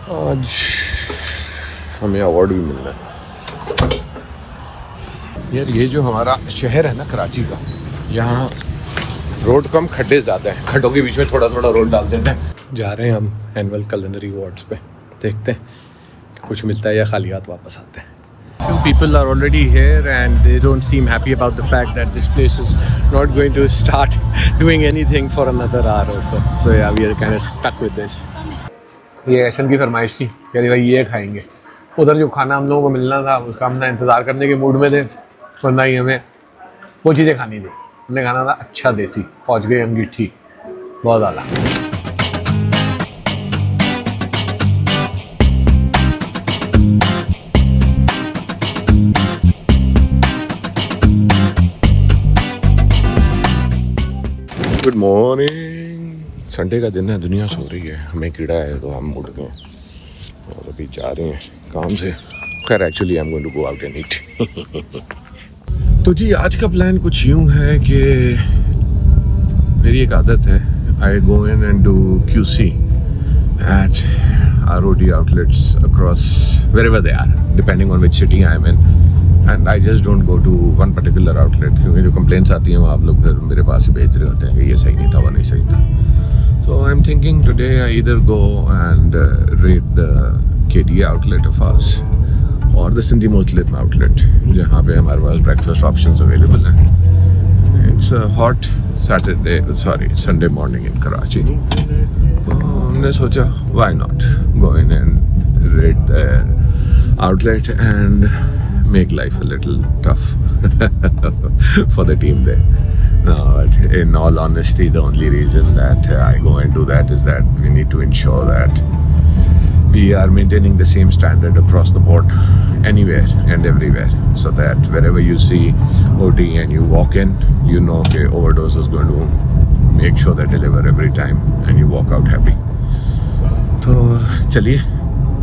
आज हमें अवार्ड भी मिलना है यार। ये जो हमारा शहर है ना कराची का, यहाँ रोड कम खड्डे ज़्यादा हैं, खड्डों के बीच में थोड़ा थोड़ा रोड डाल देते हैं। जा रहे हैं हम एनुअल culinary awards पे, देखते हैं कुछ मिलता है या खाली हाथ वापस आते हैं। Few people are already here and they don't seem happy about the fact that this place is not going to start doing anything for another hour or so. So yeah, we are kind of stuck with this. ये एहसन की फरमाइश थी, कह रही भाई ये खाएंगे। उधर जो खाना हम लोगों को मिलना था उसका हम ना इंतज़ार करने के मूड में थे, और ना ही हमें वो चीज़ें खानी थी। हमने खाना था अच्छा देसी, पहुँच गए हम गिट्ठी, बहुत आला। Good morning. संडे का दिन है, दुनिया सो रही है, हमें कीड़ा है तो हम उठ गए और अभी जा रहे हैं काम से। खैर actually I am going to go out and eat. तो जी आज का प्लान कुछ यूँ है कि मेरी एक आदत है, I go in and do QC at ROD outlets across wherever they are, depending on which city I am in. And I just don't go to one particular outlet, क्योंकि जो complaints आती हैं वो आप लोग फिर मेरे पास ही भेज रहे होते हैं कि ये सही नहीं था, वो नहीं सही था। So I'm thinking today I either go and raid the KD outlet of ours or the Sindhi Muslim outlet, जहाँ पे हमारे पास breakfast options available हैं। It's a hot Sunday morning in Karachi. तो हमने सोचा why not go in and raid their outlet and make life a little tough for the team there. But in all honesty, the only reason that I go and do that is that we need to ensure that we are maintaining the same standard across the board, anywhere and everywhere, so that wherever you see OT and you walk in, you know that Overdose is going to make sure they deliver every time and you walk out happy. तो चलिए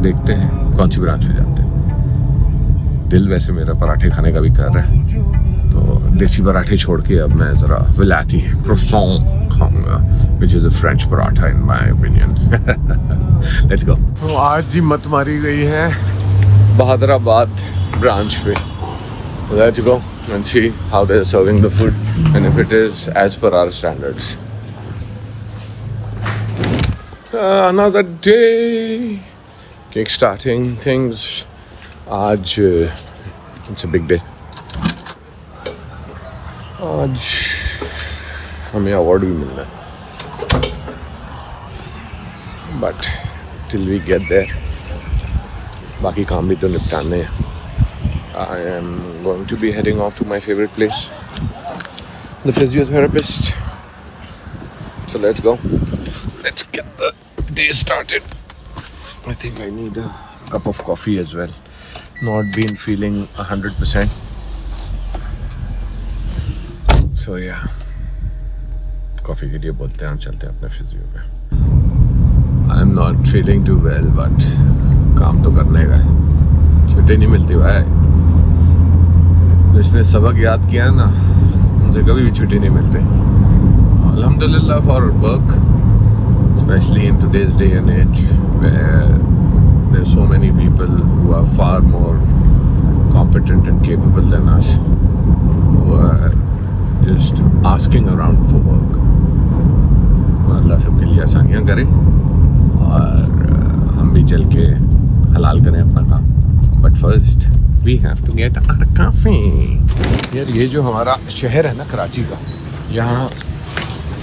देखते हैं कौन सी branch में जाते हैं। दिल वैसे मेरा पराठे खाने का भी कर रहा है, तो देसी पराठे छोड़ के अब मैं ज़रा विलायती croissant खाऊंगा, which is a French paratha in my opinion. Let's go. तो आज जी मत मारी गई है बहादुराबाद ब्रांच पे। Let's go and see how they are serving the food and if it is as per our standards. Another day, kick-starting things. आज it's a big day. आज हमें अवार्ड भी मिलना है, but till we get there, बाकी काम भी तो निपटाने हैं। I am going to be heading off to my favorite place, the physiotherapist. So let's go. Let's get the day started. I think I need a cup of coffee as well. Not been feeling 100%. So yeah, coffee के लिए बोलते हैं, हम चलते हैं अपने physio पे। I am not feeling too well, but काम तो करने का है, छुट्टी नहीं मिलती भाई। जिसने सबक याद किया ना, उनसे कभी भी छुट्टी नहीं मिलती। Alhamdulillah for work, especially in today's day and age where there's so many people who are far more competent and capable than us, who are just asking around for work. अल्लाह सबके लिए आसानियाँ करे और हम भी चल के हलाल करें अपना काम। But first we have to get our coffee. यार ये जो हमारा शहर है ना कराची का, यहाँ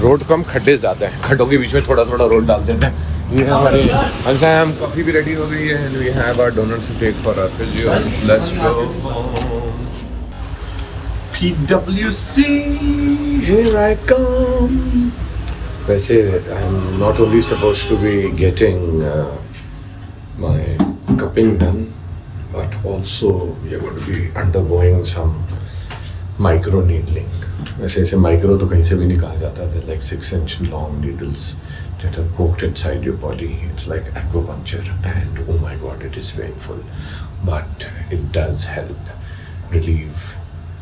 रोड कम खड्डे ज़्यादा हैं, खड्डों के बीच में थोड़ा थोड़ा रोड डाल देते हैं। ये हमारे हम कॉफ़ी भी रेडी हो गई है and we have our donuts to take for our physio. Let's go. PWC, here I come. वैसे I'm not only supposed to be getting my cupping done, but also we are going to be undergoing some micro needling. वैसे ऐसे micro तो कहीं से भी नहीं कहा जाता। They're like 6-inch long needles that are poked inside your body. It's like acupuncture and oh my god, it is painful, but it does help relieve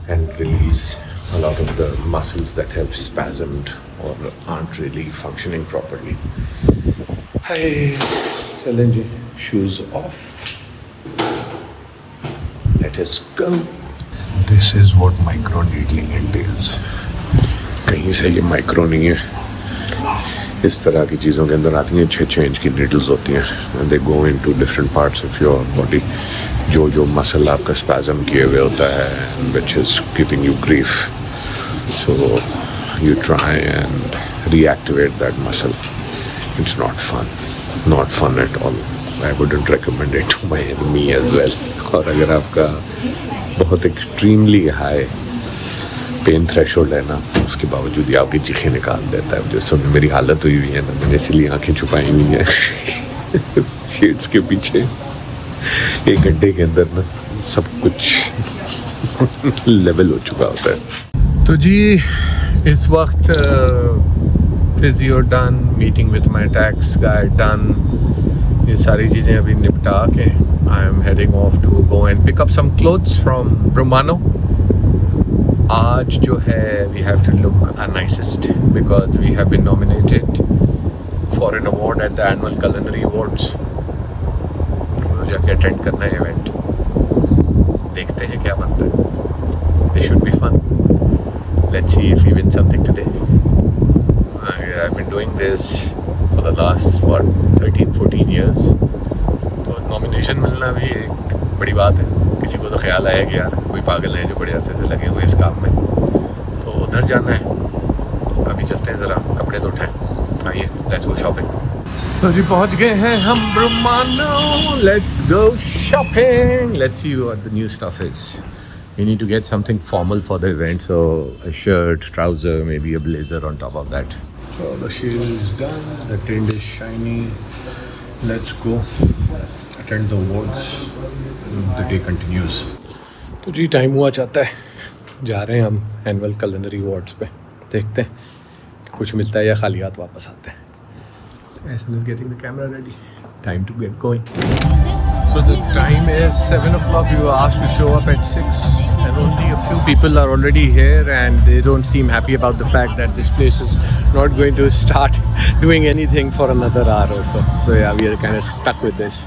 and release a lot of the muscles that have spasmed or aren't really functioning properly. Hey. चलें जी, shoes off, let us go. This is what micro needling entails. कहीं से ये micro नहीं है, इस तरह की चीज़ों के अंदर आती हैं 6 इंच की नीडल्स होती हैं, and they go into different parts of your body. जो मसल आपका स्पैज़म किए हुए होता है, which is giving you grief, so you try and reactivate that muscle. It's not fun at all. I wouldn't recommend it to my enemy as well. और अगर आपका बहुत extremely high पेन थ्रेशोल्ड है ना, उसके बावजूद ये आपकी चीखें निकाल देता है। जैसे मेरी हालत हुई है ना, मैंने इसीलिए आंखें छुपाई हुई हैं शेड्स के पीछे। एक गड्ढे के अंदर ना सब कुछ लेवल हो चुका होता है। तो जी इस वक्त physio done, meeting with my tax guy done, ये सारी चीज़ें अभी निपटा के I am heading off to go and pick up some clothes from Brumano. आज जो है we have to look nicest because we have been nominated for an award at the annual culinary awards. तो जाके attend करना है event, देखते हैं क्या बनता है। This should be fun. Let's see if we win something today. I've been doing this for the last 13-14 years. तो नॉमिनेशन मिलना भी एक बड़ी बात है। किसी को तो ख्याल आया कि यार कोई पागल है जो बड़े अरसे से लगे हुए इस काम में, तो उधर जाना है। अभी चलते हैं, ज़रा कपड़े तो उठाएं। आइए, लेट्स गो शॉपिंग। तो जी पहुंच गए हैं हम ब्रह्मांडो। Let's go shopping. Let's see what the new stuff is. We need to get something formal for the event, so a shirt, trouser, maybe a blazer on top of that. So the shoe is done, the tent is shiny. Let's go attend the awards. The day continues. तो जी time हुआ चाहता है, जा रहे हैं हम annual culinary awards पे। देखते हैं कि कुछ मिलता है या खाली हाथ वापस आते हैं। Asan is getting the camera ready. Time to get going. So the time is 7 o'clock. We were asked to show up at 6 and only a few people are already here and they don't seem happy about the fact that this place is not going to start doing anything for another hour or so. So yeah, we are kind of stuck with this.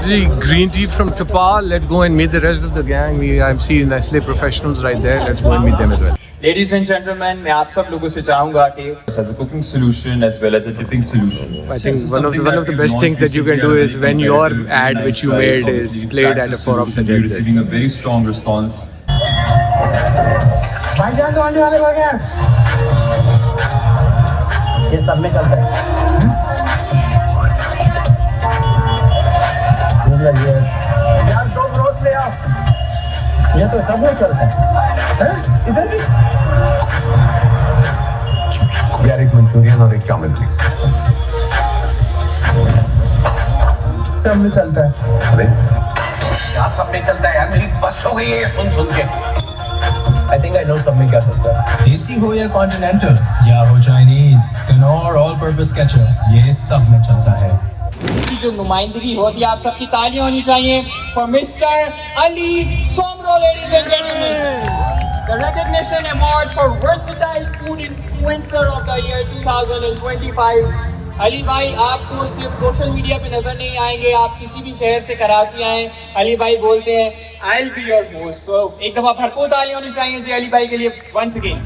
The green tea from Tapa. Let's go and meet the rest of the gang. I'm seeing Nestle professionals right there. Let's go and meet them as well. Ladies and gentlemen, मैं आप सब लोगों से चाहूँगा कि as a cooking solution as well as a dipping solution. I think one of the best things that you can do is when your ad which you made is played at a forum such as this. Receiving a very strong response. भाईजान तो आने वाले बगैर ये सब में चलता है। यार दो रोज ले आओ, ये तो सब में चलता है। इधर भी यार एक मंचूरियन और एक चाउमीन प्लीज। सब में चलता है। अरे क्या सब में चलता है यार, मेरी बस हो गई है ये सुन के। I think I know सब में क्या चलता है। देसी हो या कॉन्टिनेंटल या हो Chinese, Knorr all purpose ketchup, ये सब में चलता है। की जो नुमाइंदगी होती है, आप सबकी तालियां होनी चाहिए for Mr. Ali Somro, ladies and gentlemen. The recognition award for versatile food influencer of the year 2025. Ali भाई आपको सिर्फ सोशल मीडिया पे नजर नहीं आएंगे, आप किसी भी शहर से कराची आए, अली भाई बोलते हैं I'll be your host. So एक दफा भरपूर तालियां होनी चाहिए जी अली भाई के लिए once again.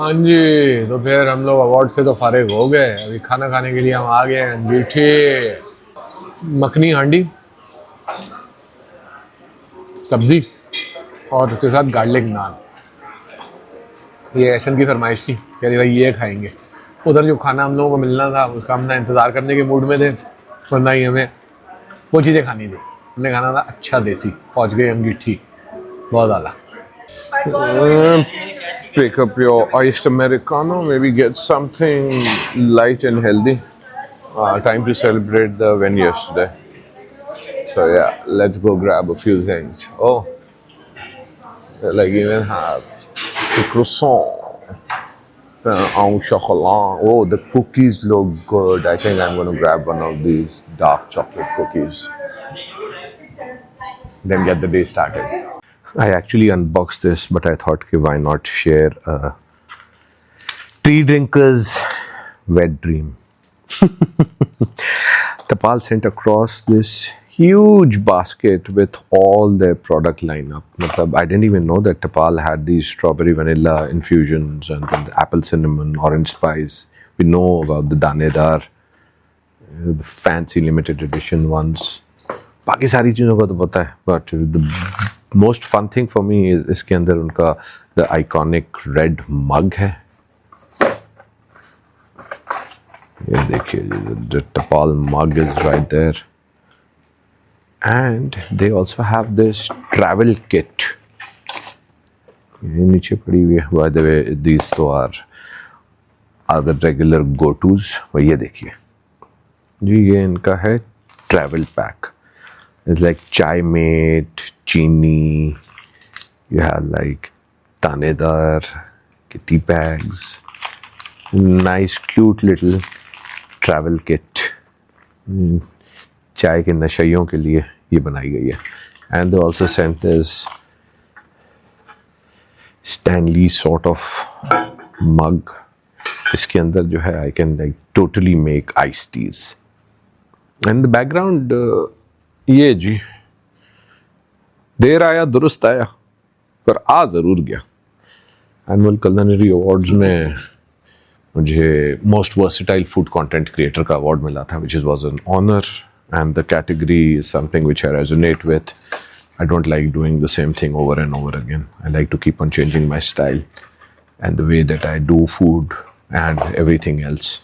हाँ जी, तो फिर हम लोग अवार्ड से तो फारिग हो गए। अभी खाना खाने के लिए हम आ गए हैं। अंगीठी, मखनी हांडी, सब्जी और उसके साथ गार्लिक नान। ये एहसन की फरमाइश थी, कह रही भाई ये खाएंगे। उधर जो खाना हम लोगों को मिलना था उसका हम ना इंतज़ार करने के मूड में थे, वरना ही हमें वो चीज़ें खानी थी। हमने खाना था अच्छा देसी। पहुँच गए अंगीठी, बहुत आला। Pick up your iced Americano, maybe get something light and healthy. Time to celebrate the win yesterday. So yeah, let's go grab a few things. Oh, like even have the croissant. Au chocolat. Oh, the cookies look good. I think I'm going to grab one of these dark chocolate cookies. Then get the day started. I actually unboxed this, but I thought, okay, why not share a tea drinker's wet dream. Tapal sent across this huge basket with all their product lineup. I didn't even know that Tapal had these strawberry vanilla infusions and then the apple cinnamon, orange spice. We know about the Danedar, the fancy limited edition ones. बाकी सारी चीज़ों का तो पता है, but the most fun thing for me is इसके अंदर उनका the iconic red mug है. ये देखिए, the Tapal mug is right there. And they also have this travel kit. ये नीचे पड़ी हुई है. By the way, these two are the regular go-tos. और ये देखिए जी, ये इनका है travel pack. It's like chai mate, chini. You have like Danedar, tea bags. Nice, cute little travel kit. चाय के नशइयों के लिए ये बनाई गई है. And they also sent this Stanley sort of mug. इसके अंदर जो है I can like totally make iced teas. And the background ये जी, देर आया दुरुस्त आया, पर आ ज़रूर गया. एनुअल culinary अवार्ड्स में मुझे most versatile food content creator का अवार्ड मिला था, which was an honor. And the category is something which I resonate with. I don't like doing the same thing over and over again. I like to keep on changing my style and the way that I do food and everything else.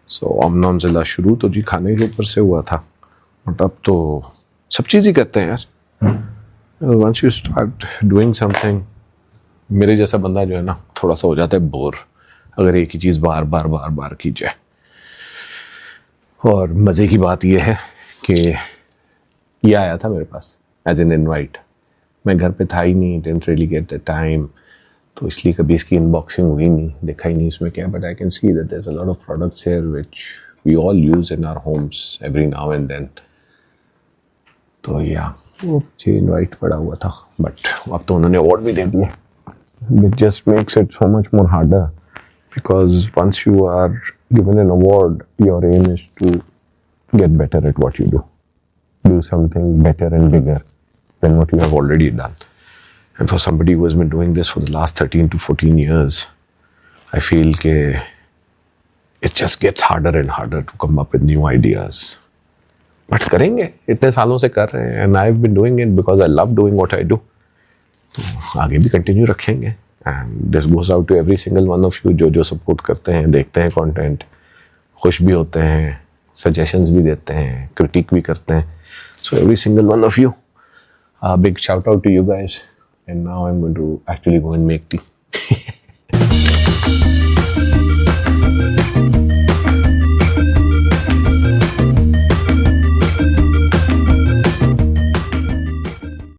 So Omnom Zilla शुरू तो जी खाने के ऊपर से हुआ था, but अब तो सब चीज़ ही करते हैं यार. Once you start doing something, मेरे जैसा बंदा जो है ना, थोड़ा सा हो जाता है बोर अगर एक ही चीज़ बार बार की जाए. और मज़े की बात यह है कि ये आया था मेरे पास एज एन इनवाइट. मैं घर पे था ही नहीं, didn't really get the time, तो इसलिए कभी इसकी अनबॉक्सिंग हुई नहीं, देखा ही नहीं इसमें क्या. But I can see that there is a lot of products here which we all use in our homes every now and then. तो या वो मुझे इनवाइट पड़ा हुआ था, बट अब तो उन्होंने अवार्ड भी दे दिया. It just makes it so much more harder because once you are given an award, your aim is to get better at what you do. Do something better and bigger than what you have already done. And for somebody who has been doing this for the last 13 to 14 years, I feel that it just gets harder and harder to come up with new ideas. But करेंगे, इतने सालों से कर रहे हैं, and I've been doing it because I love doing what I do. तो आगे भी कंटिन्यू रखेंगे. And this goes out to every single one of you जो सपोर्ट करते हैं, देखते हैं कंटेंट, खुश भी होते हैं, सजेशंस भी देते हैं, क्रिटिक भी करते हैं. So every single one of you, a big shout out to you guys. And now I'm going to actually go and make tea.